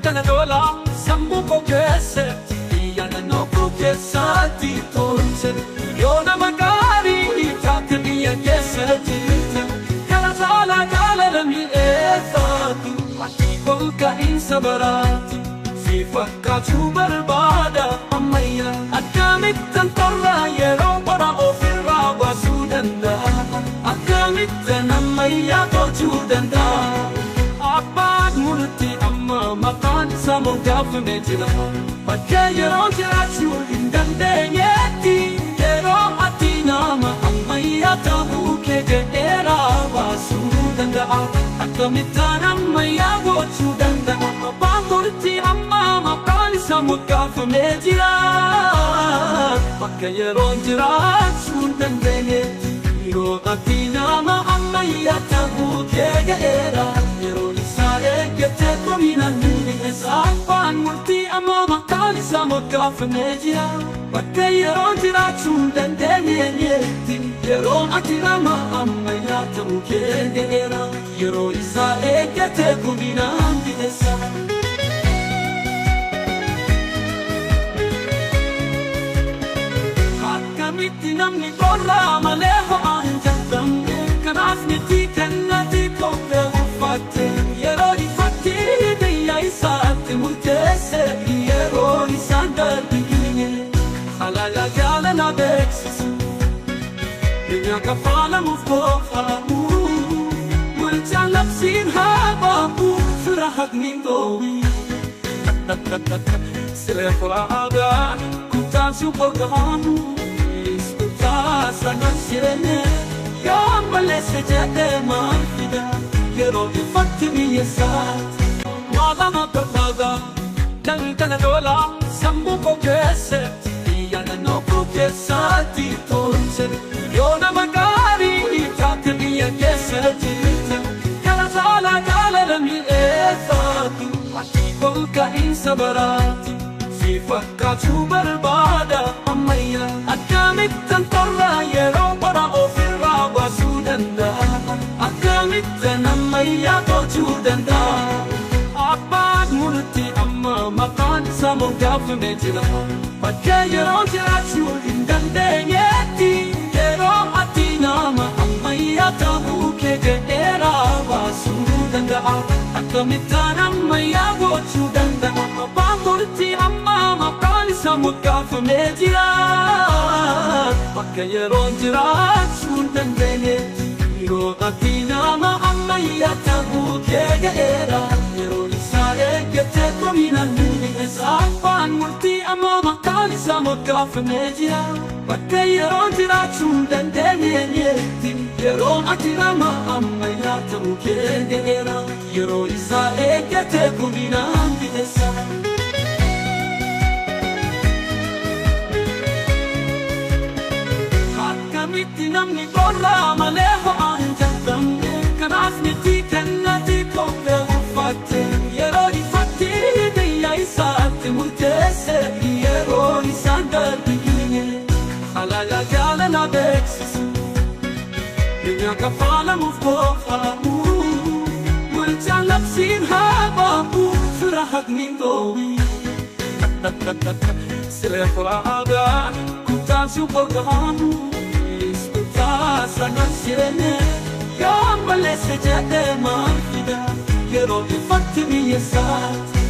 kana dola sambu ko keessatti yaada nokko keessatti tolche yoona magari taate biyya keessatti kala saala kala lammi eeffatu ati kolka insa baraati si fakkaatu barbaada ammayya akkamittan torra yeroo bara ofirraa baasuu danda'a akkamittan ammayyaa tolchuu danda'a abbaan murtii amma maqaan isaa moggaafamee jira bakka yeroo jiraachuu hin dandeenyetti yeroo ati nama ammayyaa ta'uu kee jedheeraa baasuu danda'a akkamittan ammayyaa gochuu danda'a abbaan murtii amma maqaan isaa moggaafamee jira bakka yeroo jiraachuu hin dandeenyetti yeroo ati nama ammayyaa ta'uu kee jedheeraa eeggate kominaan abbaan murtii amma maqaan isaa moggaafamee jira bakka yeroo jiraachuu hin dandeenyetti yeroo ati nama ammayyaa ta'uu kee jedheera yeroo isaa eeggate kominaan akkamitti namni qorraa malee ho'aa hin jaallamne kanaaf miti kennati kophee uffatte yeroo ifaatti biyya isaatti murteesse yeroo isaan darbine halaala jaalala beeksisu biyya kafaalamuuf koofamu walchaan labsiin haa baabu fira haqniin doowi siree furaadaa kutaan suuqogamu iskutaa sanan sirene yoo malleesse jedhee maal fida yeroo ifaatti biyya isaatti maalama barbaada daldala dola sammuu koo keessatti yaada nokko keessatti tolche yoona magaarii taate biyya keessatti kala saala kala lammi eeffatu ati kolka insa baraati si fakkaatu barbaada ammayya akkamittan torra yeroo bara ofirraa baasuu danda'a akkamittan ammayyaa tolchuu danda'a abbaan murtii amma maqaan isaa moggaafamee jira bakka yeroo jiraachuu hin dandeenyetti yeroo ati nama ammayyaa ta'uu kee jedheeraa baasuu danda'a akkamittan ammayyaa gochuu danda'a abbaan murtii amma maqaan isaa moggaafamee jira bakka yeroo jiraachuu hin dandeenyetti yeroo ati nama ammayyaa ta'uu kee jedheera yeroo isaa eeggate kominaan abbaan murtii amma maqaan isaa moggaafamee jira bakka yeroo jiraachuu hin dandeenyetti yeroo ati nama ammayyaa ta'uu kee jedheera yeroo isaa eeggate kominaan akkamitti namni qorraa malee ho'aa hin jaallamne kanaaf miti kennati kophee uffatte yeroo ifaatti biyya isaatti murteesse yeroo isaan darbine halaala jaalala beeksisu biyya kafaalamuuf koofamu walchaan labsiin haa baabu fira haqniin doowi siree furaadaa kutaan suuqogamu sanan sirene yoo malleesse jedhee maal fida yeroo ifaatti biyya isaatti